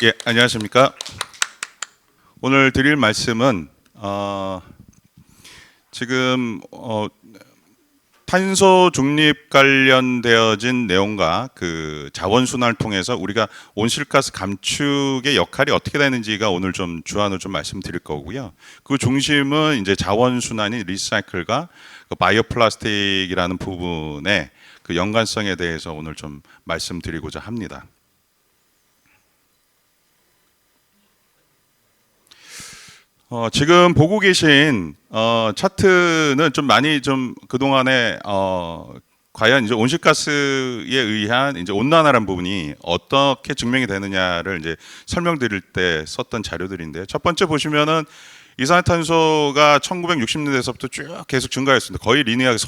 예, 안녕하십니까. 오늘 드릴 말씀은 지금 탄소 중립 관련되어진 내용과 그 자원순환을 통해서 우리가 온실가스 감축의 역할이 어떻게 되는지가 오늘 좀 주안으로 좀 말씀드릴 거고요. 그 중심은 이제 자원순환인 리사이클과 그 바이오 플라스틱이라는 부분의 그 연관성에 대해서 오늘 좀 말씀드리고자 합니다. 지금 보고 계신 차트는 좀 많이 좀 그동안에 과연 이제 온실가스에 의한 이제 온난화라는 부분이 어떻게 증명이 되느냐를 이제 설명드릴 때 썼던 자료들인데요. 첫 번째 보시면은 이산화탄소가 1960년대에서부터 쭉 계속 증가했습니다. 거의 리니어하게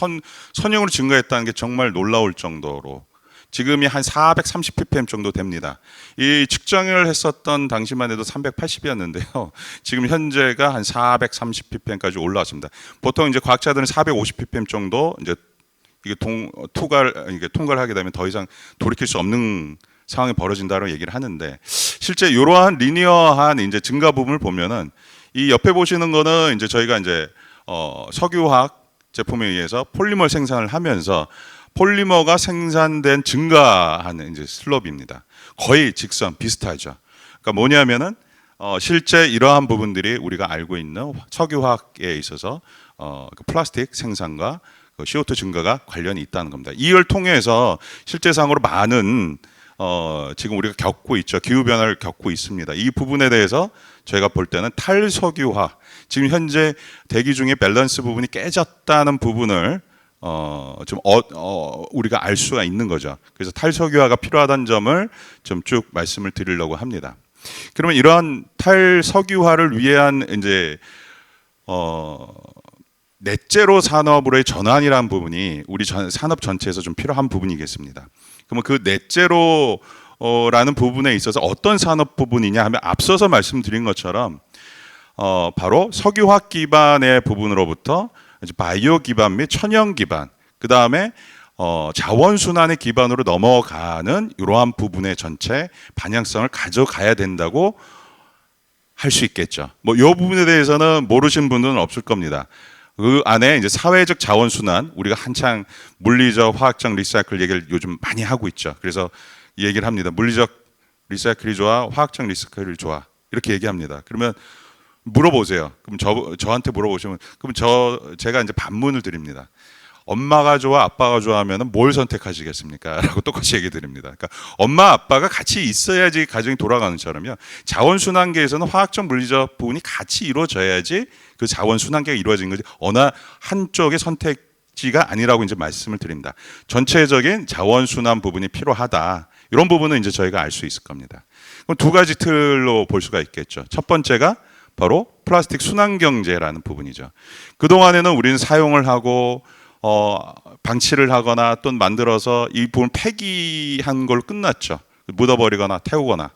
선형으로 증가했다는 게 정말 놀라울 정도로 지금이 한 430ppm 정도 됩니다. 이 측정을 했었던 당시만 해도 380이었는데요. 지금 현재가 한 430ppm까지 올라왔습니다. 보통 이제 과학자들은 450ppm 정도 이제 이게 통과를 하게 되면 더 이상 돌이킬 수 없는 상황이 벌어진다고 얘기를 하는데, 실제 이러한 리니어한 이제 증가 부분을 보면은 이 옆에 보시는 거는 이제 저희가 이제 석유화학 제품에 의해서 폴리머 생산을 하면서 폴리머가 생산된 증가하는 이제 슬롭입니다. 거의 직선 비슷하죠. 그러니까 뭐냐면은 실제 이러한 부분들이 우리가 알고 있는 석유화학에 있어서 그 플라스틱 생산과 그 CO2 증가가 관련이 있다는 겁니다. 이를 통해서 실제상으로 많은 지금 우리가 겪고 있죠. 기후 변화를 겪고 있습니다. 이 부분에 대해서 저희가 볼 때는 탈석유화, 지금 현재 대기 중에 밸런스 부분이 깨졌다는 부분을 좀 우리가 알 수가 있는 거죠. 그래서 탈석유화가 필요하다는 점을 좀 쭉 말씀을 드리려고 합니다. 그러면 이러한 탈석유화를 위한 이제 넷제로 산업으로의 전환이라는 부분이 우리 산업 전체에서 좀 필요한 부분이겠습니다. 그러면 그 넷제로라는 부분에 있어서 어떤 산업 부분이냐 하면 앞서서 말씀드린 것처럼 바로 석유화학 기반의 부분으로부터 바이오 기반 및 천연 기반, 그 다음에 자원순환의 기반으로 넘어가는 이러한 부분의 전체 방향성을 가져가야 된다고 할 수 있겠죠. 뭐 이 부분에 대해서는 모르신 분들은 없을 겁니다. 그 안에 이제 사회적 자원순환, 우리가 한창 물리적, 화학적 리사이클 얘기를 요즘 많이 하고 있죠. 그래서 이 얘기를 합니다. 물리적 리사이클이 좋아, 화학적 리사이클이 좋아, 이렇게 얘기합니다. 그러면 물어보세요. 그럼 저한테 물어보시면, 그럼 제가 이제 반문을 드립니다. 엄마가 좋아, 아빠가 좋아하면 뭘 선택하시겠습니까? 라고 똑같이 얘기 드립니다. 그러니까 엄마, 아빠가 같이 있어야지 가정이 돌아가는 처럼요. 자원순환계에서는 화학적, 물리적 부분이 같이 이루어져야지 그 자원순환계가 이루어진 거지, 어느 한쪽의 선택지가 아니라고 이제 말씀을 드립니다. 전체적인 자원순환 부분이 필요하다. 이런 부분은 이제 저희가 알 수 있을 겁니다. 그럼 두 가지 틀로 볼 수가 있겠죠. 첫 번째가 바로 플라스틱 순환 경제라는 부분이죠. 그동안에는 우리는 사용을 하고 방치를 하거나 또는 만들어서 이 부분 폐기한 걸로 끝났죠. 묻어버리거나 태우거나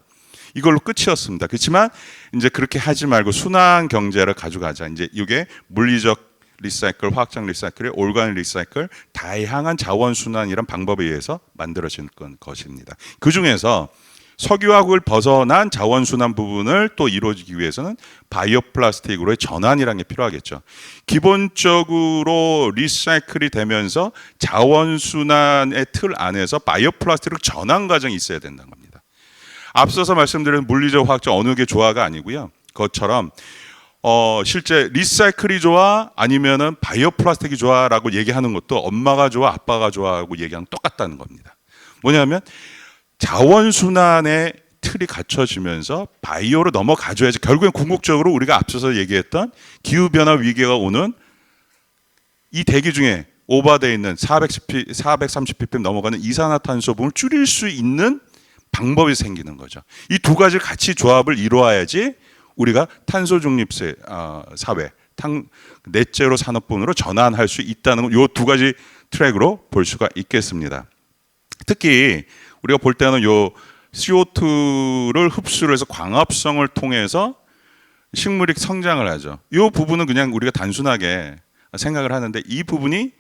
이걸로 끝이었습니다. 그렇지만 이제 그렇게 하지 말고 순환 경제를 가져가자. 이제 이게 물리적 리사이클, 화학적 리사이클, 올가닉 리사이클, 다양한 자원 순환이란 방법에 의해서 만들어진 것입니다. 그 중에서 석유화학을 벗어난 자원순환 부분을 또 이루어지기 위해서는 바이오 플라스틱으로의 전환이라는 게 필요하겠죠. 기본적으로 리사이클이 되면서 자원순환의 틀 안에서 바이오 플라스틱으로 전환 과정이 있어야 된다는 겁니다. 앞서서 말씀드린 물리적, 화학적 어느 게 좋아가 아니고요. 그것처럼 실제 리사이클이 좋아 아니면은 바이오 플라스틱이 좋아라고 얘기하는 것도 엄마가 좋아, 아빠가 좋아하고 얘기하는 똑같다는 겁니다. 뭐냐면 자원순환의 틀이 갖춰지면서 바이오로 넘어가줘야지 결국엔 궁극적으로 우리가 앞서서 얘기했던 기후변화 위기가 오는 이 대기 중에 오버되어 있는 430ppm 넘어가는 이산화탄소 분을 줄일 수 있는 방법이 생기는 거죠. 이 두 가지 같이 조합을 이루어야지 우리가 탄소 중립 사회, 넷제로 산업분으로 전환할 수 있다는 이 두 가지 트랙으로 볼 수가 있겠습니다. 특히 우리가 볼 때는 요 CO2를 흡수를 해서 광합성을 통해서 식물이 성장을 하죠. 이 부분은 그냥 우리가 단순하게 생각을 하는데 이 부분이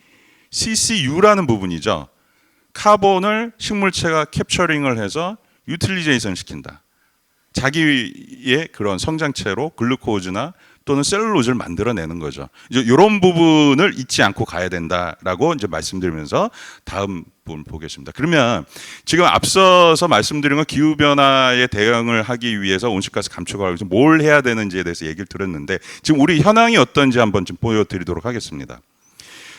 CCU라는 부분이죠. 카본을 식물체가 캡처링을 해서 유틸리제이션 시킨다. 자기의 그런 성장체로 글루코즈나 또는 셀룰로즈를 만들어내는 거죠. 이제 이런 부분을 잊지 않고 가야 된다라고 이제 말씀드리면서 다음 부분 보겠습니다. 그러면 지금 앞서서 말씀드린 건 기후 변화에 대응을 하기 위해서 온실가스 감축을 위해서 뭘 해야 되는지에 대해서 얘기를 드렸는데 지금 우리 현황이 어떤지 한번 좀 보여드리도록 하겠습니다.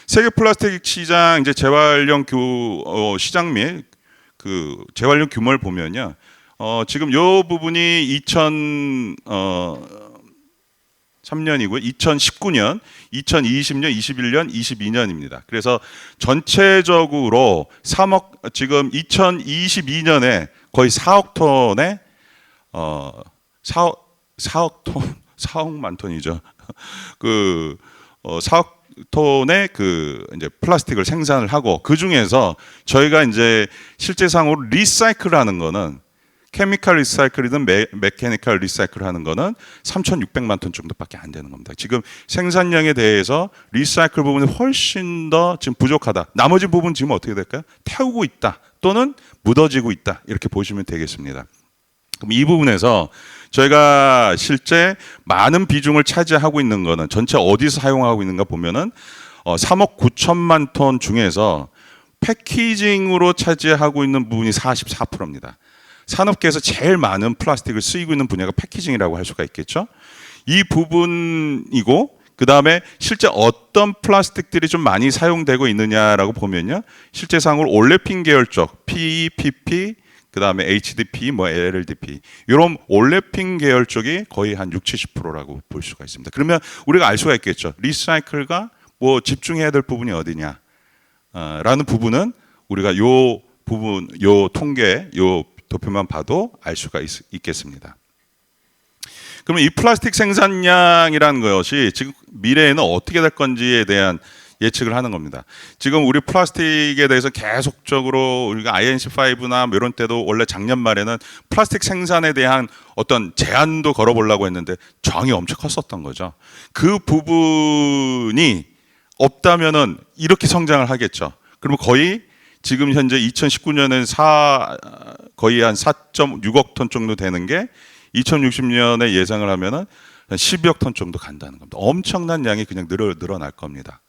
세계 플라스틱 시장 이제 재활용 시장 및 그 재활용 규모를 보면요. 지금 이 부분이 2003년이고요. 2019년, 2020년, 21년, 22년입니다. 그래서 전체적으로 지금 2022년에 거의 4억 톤의 4억만 톤이죠. 4억 톤의 이제 플라스틱을 생산을 하고 그 중에서 저희가 이제 실제상으로 리사이클하는 거는 케미컬 리사이클이든 메케니컬 리사이클 하는 거는 3,600만 톤 정도밖에 안 되는 겁니다. 지금 생산량에 대해서 리사이클 부분이 훨씬 더 지금 부족하다. 나머지 부분 지금 어떻게 될까요? 태우고 있다 또는 묻어지고 있다 이렇게 보시면 되겠습니다. 그럼 이 부분에서 저희가 실제 많은 비중을 차지하고 있는 거는 전체 어디서 사용하고 있는가 보면은 3억 9천만 톤 중에서 패키징으로 차지하고 있는 부분이 44%입니다. 산업계에서 제일 많은 플라스틱을 쓰이고 있는 분야가 패키징이라고 할 수가 있겠죠. 이 부분이고 그 다음에 실제 어떤 플라스틱들이 좀 많이 사용되고 있느냐라고 보면요. 실제상으로 올레핀 계열 쪽 PE, PP 그 다음에 HDP, LLDP 이런 올레핀 계열 쪽이 거의 한 60~70%라고 볼 수가 있습니다. 그러면 우리가 알 수가 있겠죠. 리사이클과 집중해야 될 부분이 어디냐 라는 부분은 우리가 요 부분, 요 통계, 요 도표만 봐도 알 수가 있겠습니다. 그러면 이 플라스틱 생산량이라는 것이 지금 미래에는 어떻게 될 건지에 대한 예측을 하는 겁니다. 지금 우리 플라스틱에 대해서 계속적으로 우리가 INC5나 이런 때도 원래 작년 말에는 플라스틱 생산에 대한 어떤 제한도 걸어보려고 했는데 저항이 엄청 컸었던 거죠. 그 부분이 없다면은 이렇게 성장을 하겠죠. 그러면 거의 지금 현재 2019년엔 거의 한 4.6억 톤 정도 되는 게 2060년에 예상을 하면은 한 12억 톤 정도 간다는 겁니다. 엄청난 양이 그냥 늘어날 겁니다.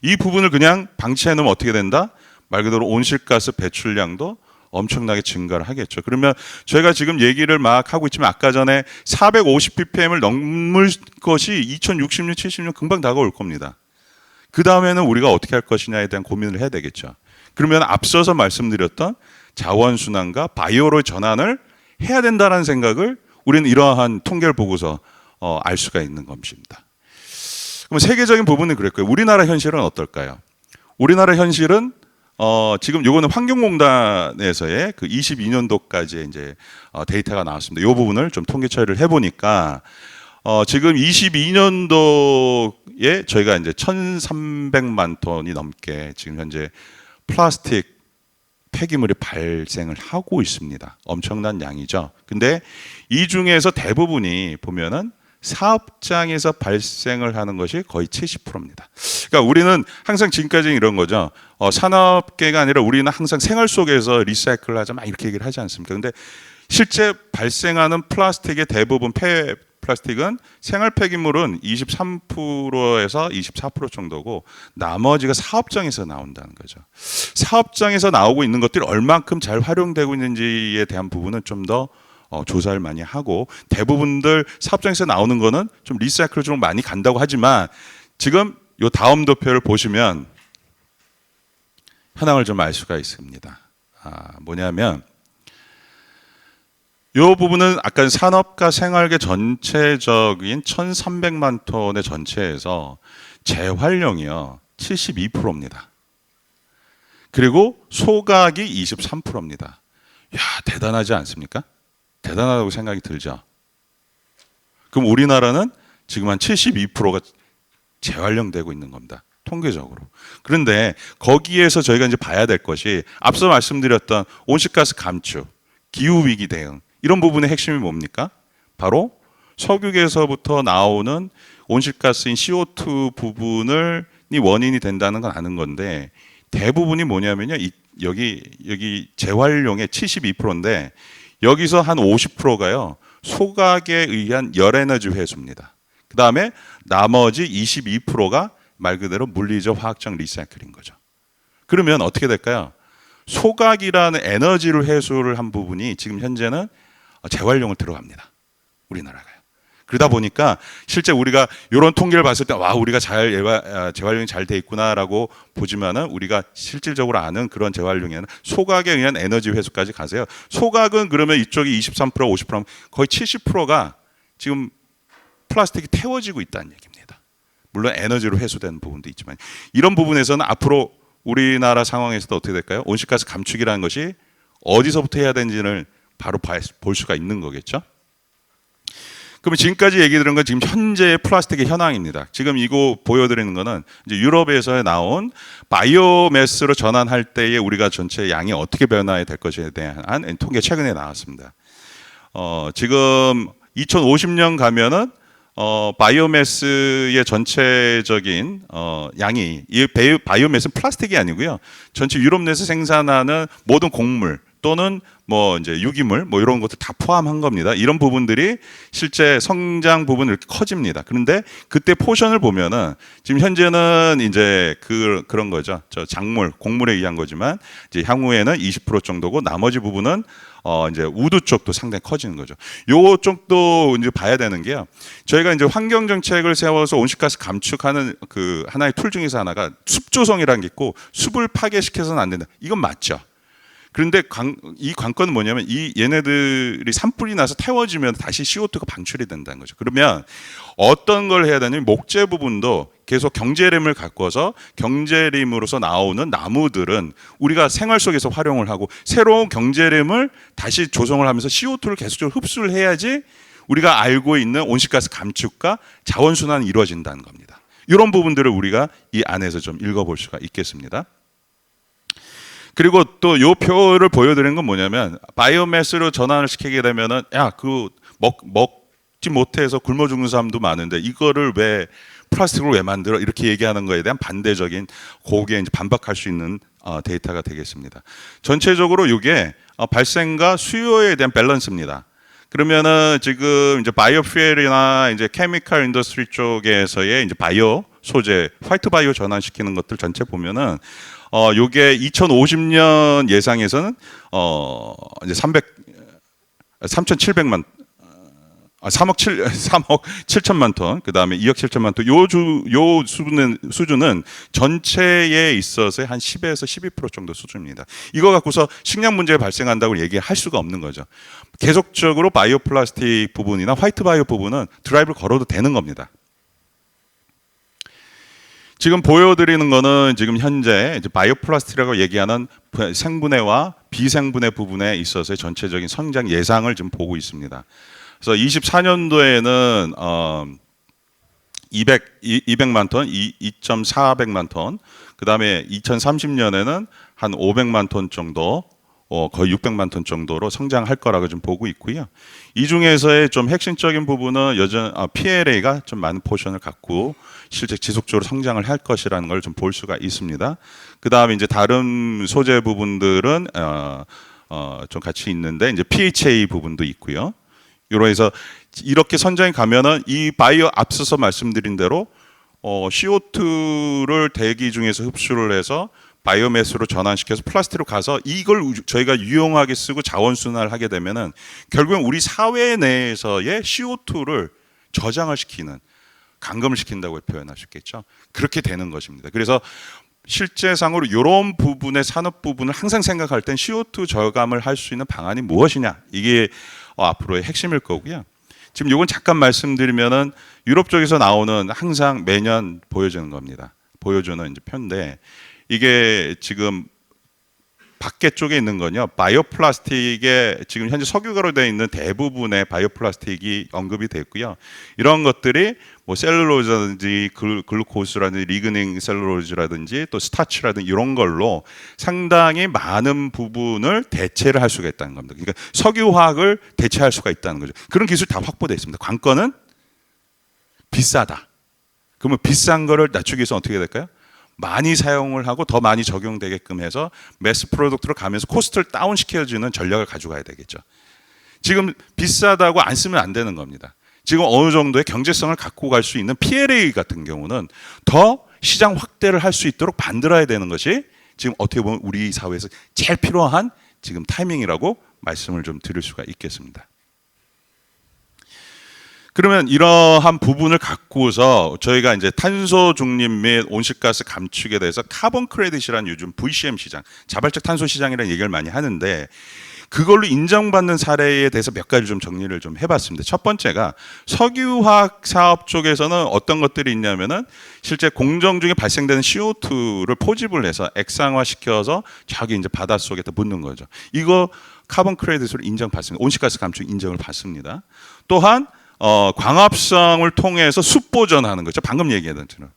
이 부분을 그냥 방치해 놓으면 어떻게 된다? 말 그대로 온실가스 배출량도 엄청나게 증가를 하겠죠. 그러면 저희가 지금 얘기를 막 하고 있지만 아까 전에 450ppm을 넘을 것이 2060년, 70년 금방 다가올 겁니다. 그 다음에는 우리가 어떻게 할 것이냐에 대한 고민을 해야 되겠죠. 그러면 앞서서 말씀드렸던 자원순환과 바이오로 전환을 해야 된다는 생각을 우리는 이러한 통계를 보고서 알 수가 있는 것입니다. 그럼 세계적인 부분은 그랬고요. 우리나라 현실은 어떨까요? 우리나라 현실은 지금 요거는 환경공단에서의 그 22년도까지 이제 데이터가 나왔습니다. 이 부분을 좀 통계 처리를 해보니까 지금 22년도에 저희가 이제 1,300만 톤이 넘게 지금 현재 플라스틱 폐기물이 발생을 하고 있습니다. 엄청난 양이죠. 근데 이 중에서 대부분이 보면은 사업장에서 발생을 하는 것이 거의 70%입니다. 그러니까 우리는 항상 지금까지 이런 거죠. 산업계가 아니라 우리는 항상 생활 속에서 리사이클을 하자 막 이렇게 얘기를 하지 않습니까? 근데 실제 발생하는 플라스틱의 대부분 플라스틱은 생활 폐기물은 23%에서 24% 정도고 나머지가 사업장에서 나온다는 거죠. 사업장에서 나오고 있는 것들이 얼만큼 잘 활용되고 있는지에 대한 부분은 좀 더 조사를 많이 하고 대부분들 사업장에서 나오는 거는 좀 리사이클 좀 많이 간다고 하지만 지금 요 다음 도표를 보시면 현황을 좀 알 수가 있습니다. 뭐냐면 이 부분은 아까 산업과 생활계 전체적인 1,300만 톤의 전체에서 재활용이요 72%입니다. 그리고 소각이 23%입니다. 야, 대단하지 않습니까? 대단하다고 생각이 들죠. 그럼 우리나라는 지금 한 72%가 재활용되고 있는 겁니다. 통계적으로. 그런데 거기에서 저희가 이제 봐야 될 것이 앞서 말씀드렸던 온실가스 감축, 기후위기 대응 이런 부분의 핵심이 뭡니까? 바로 석유에서부터 나오는 온실가스인 CO2 부분을 원인이 된다는 건 아는 건데 대부분이 뭐냐면요. 여기 재활용의 72%인데 여기서 한 50%가요. 소각에 의한 열에너지 회수입니다. 그 다음에 나머지 22%가 말 그대로 물리적 화학적 리사이클인 거죠. 그러면 어떻게 될까요? 소각이라는 에너지를 회수를 한 부분이 지금 현재는 재활용을 들어갑니다. 우리나라가요. 그러다 보니까 실제 우리가 이런 통계를 봤을 때 와 우리가 재활용이 잘 돼 있구나라고 보지만은 우리가 실질적으로 아는 그런 재활용에는 소각에 의한 에너지 회수까지 가세요. 소각은 그러면 이쪽이 23% 50% 거의 70%가 지금 플라스틱이 태워지고 있다는 얘기입니다. 물론 에너지로 회수되는 부분도 있지만 이런 부분에서는 앞으로 우리나라 상황에서도 어떻게 될까요? 온실가스 감축이라는 것이 어디서부터 해야 되는지를 바로 볼 수가 있는 거겠죠. 그러면 지금까지 얘기 들은 건 지금 현재의 플라스틱의 현황입니다. 지금 이거 보여드리는 거는 이제 유럽에서 나온 바이오매스로 전환할 때에 우리가 전체 양이 어떻게 변화해 될 것에 대한 통계 최근에 나왔습니다. 지금 2050년 가면은 바이오매스의 전체적인 양이 이 바이오매스는 플라스틱이 아니고요. 전체 유럽 내에서 생산하는 모든 곡물 또는 뭐 이제 유기물 뭐 이런 것들 다 포함한 겁니다. 이런 부분들이 실제 성장 부분이 이렇게 커집니다. 그런데 그때 포션을 보면은 지금 현재는 이제 그런 거죠. 저 작물, 곡물에 의한 거지만 이제 향후에는 20% 정도고 나머지 부분은 이제 우드 쪽도 상당히 커지는 거죠. 요 쪽도 이제 봐야 되는 게요. 저희가 이제 환경 정책을 세워서 온실가스 감축하는 그 하나의 툴 중에서 하나가 숲 조성이라는 게 있고 숲을 파괴시켜서는 안 된다. 이건 맞죠. 그런데 이 관건은 뭐냐면 얘네들이 산불이 나서 태워지면 다시 CO2가 방출이 된다는 거죠. 그러면 어떤 걸 해야 되냐면 목재 부분도 계속 경제림을 가꿔서 경제림으로서 나오는 나무들은 우리가 생활 속에서 활용을 하고 새로운 경제림을 다시 조성을 하면서 CO2를 계속적으로 흡수를 해야지 우리가 알고 있는 온실가스 감축과 자원순환이 이루어진다는 겁니다. 이런 부분들을 우리가 이 안에서 좀 읽어볼 수가 있겠습니다. 그리고 또 요 표를 보여드리는 건 뭐냐면 바이오매스로 전환을 시키게 되면은 먹지 못해서 굶어 죽는 사람도 많은데 이거를 왜 플라스틱으로 왜 만들어 이렇게 얘기하는 거에 대한 반대적인 거기에 이제 반박할 수 있는 데이터가 되겠습니다. 전체적으로 이게 발생과 수요에 대한 밸런스입니다. 그러면은 지금 이제 바이오퓨엘이나 이제 케미칼 인더스트리 쪽에서의 이제 바이오 소재, 화이트 바이오 전환시키는 것들 전체 보면은 요게 2050년 예상에서는 이제 3,700만 3억 7천만 톤, 그 다음에 2억 7천만 톤, 요 수준은 전체에 있어서 한 10에서 12% 정도 수준입니다. 이거 갖고서 식량 문제가 발생한다고 얘기할 수가 없는 거죠. 계속적으로 바이오 플라스틱 부분이나 화이트 바이오 부분은 드라이브를 걸어도 되는 겁니다. 지금 보여드리는 거는 지금 현재 이제 바이오 플라스틱이라고 얘기하는 생분해와 비생분해 부분에 있어서의 전체적인 성장 예상을 지금 보고 있습니다. 그래서 24년도에는 200만 톤, 2.400만 톤, 그 다음에 2030년에는 한 500만 톤 정도, 거의 600만 톤 정도로 성장할 거라고 좀 보고 있고요. 이 중에서의 좀 핵심적인 부분은 PLA가 좀 많은 포션을 갖고 실제 지속적으로 성장을 할 것이라는 걸 좀 볼 수가 있습니다. 그 다음에 이제 다른 소재 부분들은 좀 같이 있는데 이제 PHA 부분도 있고요. 요로 해서 이렇게 선정이 가면은 이 바이오 앞서서 말씀드린 대로 CO2를 대기 중에서 흡수를 해서 바이오매스로 전환시켜서 플라스틱으로 가서 이걸 저희가 유용하게 쓰고 자원순환을 하게 되면은 결국은 우리 사회 내에서의 CO2를 저장을 시키는 감금을 시킨다고 표현할 수 있겠죠. 그렇게 되는 것입니다. 그래서 실제상으로 이런 부분의 산업 부분을 항상 생각할 땐 CO2 저감을 할 수 있는 방안이 무엇이냐 이게 앞으로의 핵심일 거고요. 지금 이건 잠깐 말씀드리면은 유럽 쪽에서 나오는 항상 매년 보여주는 겁니다. 보여주는 이제 편인데 이게 지금 밖에 쪽에 있는 건요. 바이오 플라스틱에 지금 현재 석유가로 되어 있는 대부분의 바이오 플라스틱이 언급이 됐고요. 이런 것들이 뭐 셀룰로즈라든지 글루코스라든지 리그닝 셀룰로즈라든지 또 스타치라든지 이런 걸로 상당히 많은 부분을 대체를 할 수가 있다는 겁니다. 그러니까 석유화학을 대체할 수가 있다는 거죠. 그런 기술이 다 확보되어 있습니다. 관건은 비싸다. 그러면 비싼 거를 낮추기 위해서 어떻게 해야 될까요? 많이 사용을 하고 더 많이 적용되게끔 해서 매스 프로덕트로 가면서 코스트를 다운 시켜주는 전략을 가져가야 되겠죠. 지금 비싸다고 안 쓰면 안 되는 겁니다. 지금 어느 정도의 경제성을 갖고 갈 수 있는 PLA 같은 경우는 더 시장 확대를 할 수 있도록 만들어야 되는 것이 지금 어떻게 보면 우리 사회에서 제일 필요한 지금 타이밍이라고 말씀을 좀 드릴 수가 있겠습니다. 그러면 이러한 부분을 갖고서 저희가 이제 탄소 중립 및 온실가스 감축에 대해서 카본 크레딧이라는 요즘 VCM 시장, 자발적 탄소 시장이라는 얘기를 많이 하는데 그걸로 인정받는 사례에 대해서 몇 가지 좀 정리를 좀 해봤습니다. 첫 번째가 석유화학 사업 쪽에서는 어떤 것들이 있냐면은 실제 공정 중에 발생되는 CO2를 포집을 해서 액상화시켜서 저기 이제 바닷속에다 묻는 거죠. 이거 카본 크레딧으로 인정받습니다. 온실가스 감축 인정을 받습니다. 또한 광합성을 통해서 숲 보존하는 거죠. 방금 얘기했던 것처럼.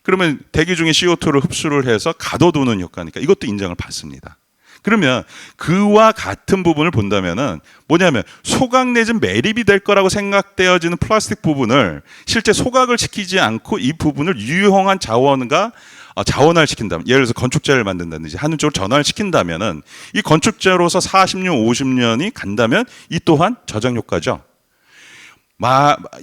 그러면 대기 중에 CO2를 흡수를 해서 가둬두는 효과니까 이것도 인정을 받습니다. 그러면 그와 같은 부분을 본다면은 뭐냐면 소각 내진 매립이 될 거라고 생각되어지는 플라스틱 부분을 실제 소각을 시키지 않고 이 부분을 유용한 자원을 시킨다면, 예를 들어서 건축재를 만든다든지 하는 쪽으로 전환을 시킨다면은 이 건축재로서 40년, 50년이 간다면 이 또한 저장 효과죠.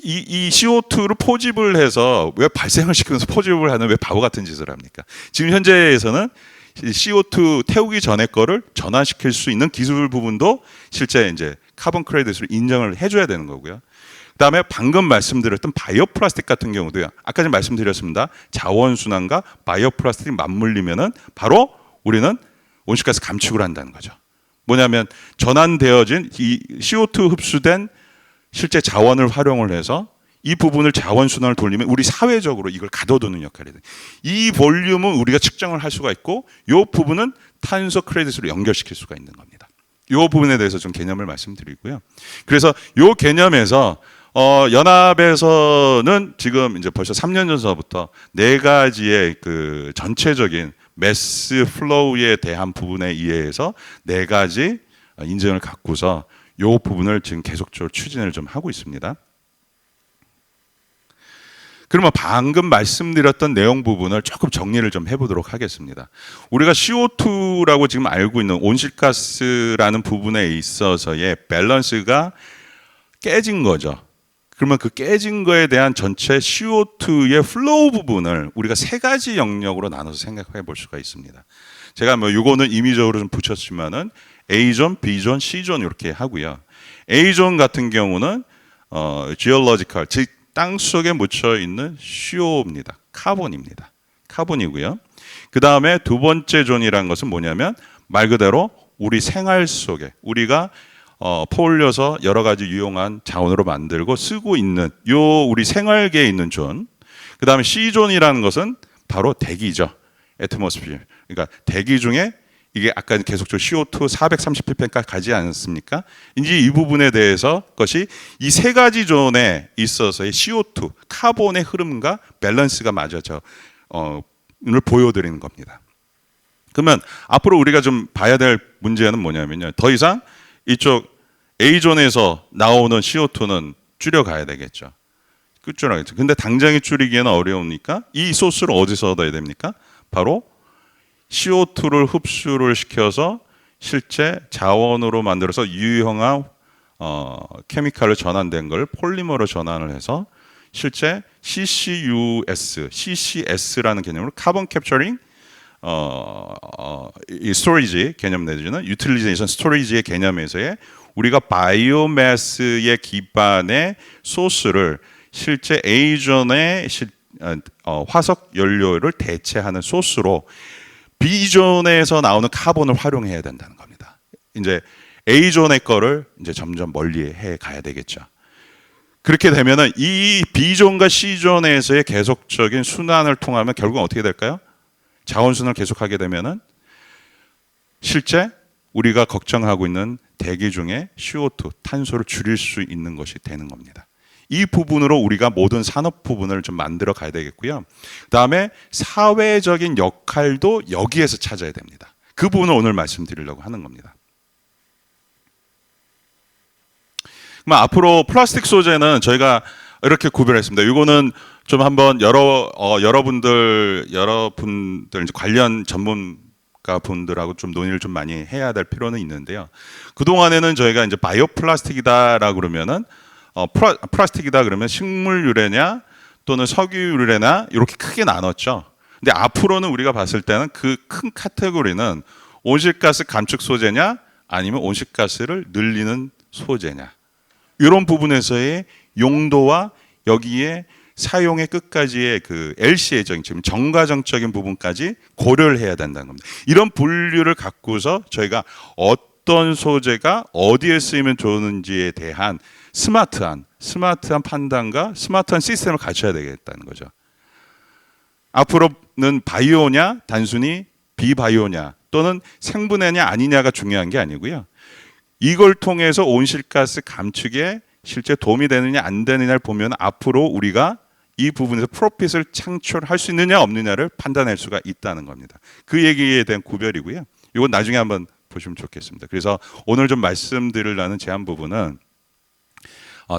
이 CO2를 포집을 해서 왜 발생을 시키면서 포집을 하는 왜 바보 같은 짓을 합니까? 지금 현재에서는 CO2 태우기 전에 거를 전환시킬 수 있는 기술 부분도 실제 이제 카본 크레딧으로 인정을 해줘야 되는 거고요. 그다음에 방금 말씀드렸던 바이오 플라스틱 같은 경우도요. 아까 전에 말씀드렸습니다. 자원 순환과 바이오 플라스틱이 맞물리면은 바로 우리는 온실가스 감축을 한다는 거죠. 뭐냐면 전환되어진 이 CO2 흡수된 실제 자원을 활용을 해서 이 부분을 자원 순환을 돌리면 우리 사회적으로 이걸 가둬두는 역할이 돼요. 이 볼륨은 우리가 측정을 할 수가 있고 이 부분은 탄소 크레딧으로 연결시킬 수가 있는 겁니다. 이 부분에 대해서 좀 개념을 말씀드리고요. 그래서 이 개념에서 연합에서는 지금 이제 벌써 3년 전서부터 네 가지의 그 전체적인 매스 플로우에 대한 부분에 의해서 네 가지 인증을 갖고서 이 부분을 지금 계속적으로 추진을 좀 하고 있습니다. 그러면 방금 말씀드렸던 내용 부분을 조금 정리를 좀 해보도록 하겠습니다. 우리가 CO2라고 지금 알고 있는 온실가스라는 부분에 있어서의 밸런스가 깨진 거죠. 그러면 그 깨진 거에 대한 전체 CO2의 플로우 부분을 우리가 세 가지 영역으로 나눠서 생각해 볼 수가 있습니다. 제가 뭐 이거는 임의적으로 좀 붙였지만은 A존, B존, C존 이렇게 하고요. A존 같은 경우는 geological, 즉 땅 속에 묻혀 있는 CO입니다. 카본입니다. 카본이고요. 그 다음에 두 번째 존이라는 것은 뭐냐면 말 그대로 우리 생활 속에 우리가 퍼올려서 여러 가지 유용한 자원으로 만들고 쓰고 있는 요 우리 생활계에 있는 존. 그 다음에 C존이라는 것은 바로 대기죠. 애트모스피어. 그러니까 대기 중에 이게 아까 계속적으로 CO2 430ppm까지 가지 않습니까? 이제 이 부분에 대해서 것이 이 세 가지 존에 있어서의 CO2 카본의 흐름과 밸런스가 맞아져 를 보여드리는 겁니다. 그러면 앞으로 우리가 좀 봐야 될 문제는 뭐냐면요. 더 이상 이쪽 A존에서 나오는 CO2는 줄여가야 되겠죠. 줄여가겠죠. 근데 당장에 줄이기에는 어려우니까 이 소스를 어디서 얻어야 됩니까? 바로 CO2를 흡수를 시켜서 실제 자원으로 만들어서 유형한 케미칼로 전환된 걸 폴리머로 전환을 해서 실제 CCS라는 개념으로 카본 캡처링 이 스토리지 개념 내지는 유틸리제이션 스토리지의 개념에서의 우리가 바이오매스의 기반의 소스를 실제 A존의 화석 연료를 대체하는 소스로 B존에서 나오는 카본을 활용해야 된다는 겁니다. 이제 A존의 거를 이제 점점 멀리 해 가야 되겠죠. 그렇게 되면은 이 B존과 C존에서의 계속적인 순환을 통하면 결국은 어떻게 될까요? 자원 순환을 계속하게 되면은 실제 우리가 걱정하고 있는 대기 중에 CO2 탄소를 줄일 수 있는 것이 되는 겁니다. 이 부분으로 우리가 모든 산업 부분을 좀 만들어 가야 되겠고요. 그다음에 사회적인 역할도 여기에서 찾아야 됩니다. 그 부분을 오늘 말씀드리려고 하는 겁니다. 그럼 앞으로 플라스틱 소재는 저희가 이렇게 구별했습니다. 이거는 좀 한번 여러분들 이제 관련 전문 전문가 분들하고 좀 논의를 좀 많이 해야 될 필요는 있는데요. 그 동안에는 저희가 이제 바이오 플라스틱이다라고 그러면은 플라스틱이다 그러면 식물 유래냐 또는 석유 유래나 이렇게 크게 나눴죠. 근데 앞으로는 우리가 봤을 때는 그 큰 카테고리는 온실가스 감축 소재냐 아니면 온실가스를 늘리는 소재냐 이런 부분에서의 용도와 여기에 사용의 끝까지의 그 LCA적인 지금 정가정적인 부분까지 고려를 해야 된다는 겁니다. 이런 분류를 갖고서 저희가 어떤 소재가 어디에 쓰이면 좋은지에 대한 스마트한 판단과 스마트한 시스템을 갖춰야 되겠다는 거죠. 앞으로는 바이오냐 단순히 비바이오냐 또는 생분해냐 아니냐가 중요한 게 아니고요. 이걸 통해서 온실가스 감축에 실제 도움이 되느냐 안 되느냐를 보면 앞으로 우리가 이 부분에서 프로핏을 창출할 수 있느냐 없느냐를 판단할 수가 있다는 겁니다. 그 얘기에 대한 구별이고요. 이건 나중에 한번 보시면 좋겠습니다. 그래서 오늘 좀 말씀드리려는 제한 부분은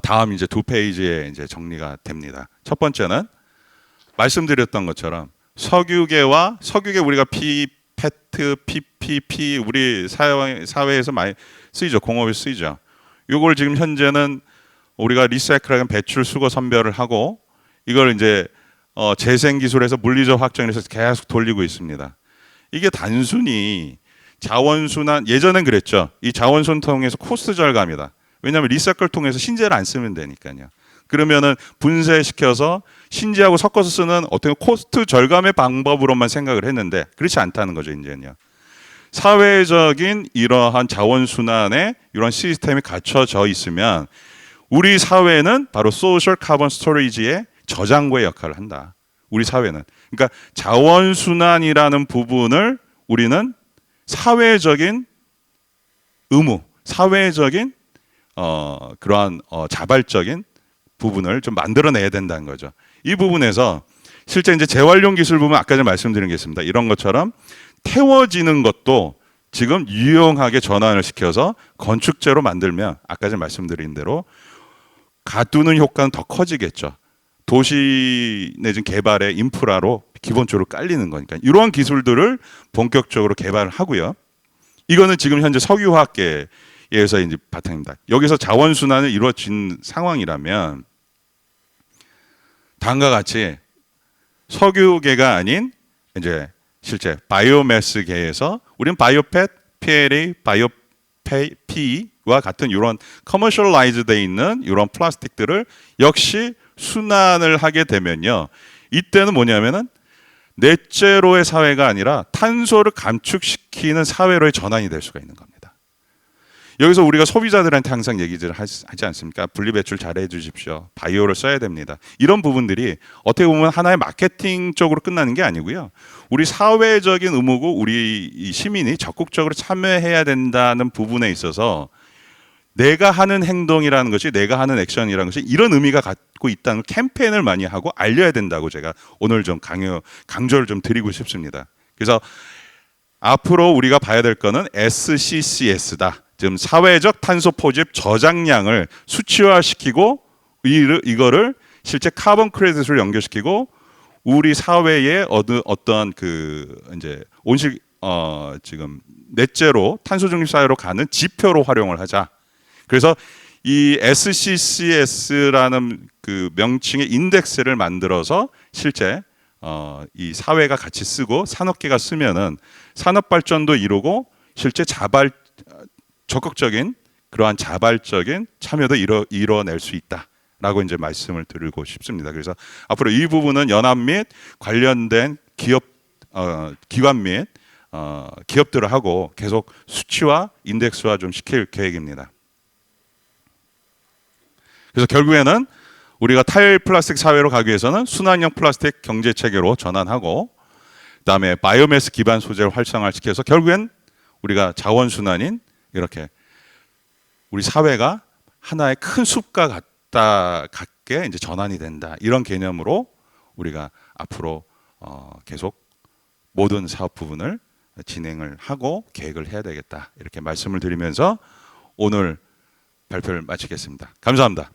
다음 이제 2페이지에 이제 정리가 됩니다. 첫 번째는 말씀드렸던 것처럼 석유계 우리가 페트, PPP 우리 사회에서 많이 쓰이죠. 공업에 쓰이죠. 이걸 지금 현재는 우리가 리사이클하는 배출 수거 선별을 하고 이걸 이제 재생 기술에서 물리적 확정을 해서 계속 돌리고 있습니다. 이게 단순히 자원순환 예전엔 그랬죠. 이 자원순환 통해서 코스트 절감이다. 왜냐하면 리사이클 통해서 신재를 안 쓰면 되니까요. 그러면은 분쇄시켜서 신재하고 섞어서 쓰는 어떻게 코스트 절감의 방법으로만 생각을 했는데 그렇지 않다는 거죠, 이제는요. 사회적인 이러한 자원순환의 이런 시스템이 갖춰져 있으면 우리 사회는 바로 소셜 카본 스토리지의 저장고의 역할을 한다. 우리 사회는. 그러니까 자원순환이라는 부분을 우리는 사회적인 의무, 사회적인 그러한 자발적인 부분을 좀 만들어내야 된다는 거죠. 이 부분에서 실제 이제 재활용 기술 부분 아까 전에 말씀드린 게 있습니다. 이런 것처럼 태워지는 것도 지금 유용하게 전환을 시켜서 건축재로 만들면 아까 전에 말씀드린 대로 가두는 효과는 더 커지겠죠. 도시 내지는 개발의 인프라로 기본적으로 깔리는 거니까 이러한 기술들을 본격적으로 개발을 하고요. 이거는 지금 현재 석유화학계에서 이제 바탕입니다. 여기서 자원순환이 이루어진 상황이라면 다음과 같이 석유계가 아닌 이제 실제 바이오매스계에서 우리는 바이오펫, PLA, 바이오P와 같은 이런 커머셜라이즈 돼 있는 이런 플라스틱들을 역시 순환을 하게 되면요. 이때는 뭐냐면은 넷제로의 사회가 아니라 탄소를 감축시키는 사회로의 전환이 될 수가 있는 겁니다. 여기서 우리가 소비자들한테 항상 얘기를 하지 않습니까? 분리배출 잘해 주십시오. 바이오를 써야 됩니다. 이런 부분들이 어떻게 보면 하나의 마케팅적으로 끝나는 게 아니고요. 우리 사회적인 의무고 우리 시민이 적극적으로 참여해야 된다는 부분에 있어서 내가 하는 행동이라는 것이 내가 하는 액션이라는 것이 이런 의미가 갖고 있다는 캠페인을 많이 하고 알려야 된다고 제가 오늘 좀 강조를 좀 드리고 싶습니다. 그래서 앞으로 우리가 봐야 될 거는 SCCS다. 지금 사회적 탄소 포집 저장량을 수치화시키고 이거를 실제 카본 크레딧으로 연결시키고 우리 사회의 어떤 그 이제 온실 지금 넷제로 탄소 중립 사회로 가는 지표로 활용을 하자. 그래서 이 SCCS라는 그 명칭의 인덱스를 만들어서 실제 이 사회가 같이 쓰고 산업계가 쓰면은 산업 발전도 이루고 실제 적극적인 그러한 자발적인 참여도 이뤄낼 수 있다라고 이제 말씀을 드리고 싶습니다. 그래서 앞으로 이 부분은 연합 및 관련된 기관 및 기업들을 하고 계속 수치화, 인덱스화 좀 시킬 계획입니다. 그래서 결국에는 우리가 탈플라스틱 사회로 가기 위해서는 순환형 플라스틱 경제 체계로 전환하고 그다음에 바이오매스 기반 소재를 활성화시켜서 결국엔 우리가 자원순환인 이렇게 우리 사회가 하나의 큰 숲과 같게 이제 전환이 된다. 이런 개념으로 우리가 앞으로 계속 모든 사업 부분을 진행을 하고 계획을 해야 되겠다. 이렇게 말씀을 드리면서 오늘 발표를 마치겠습니다. 감사합니다.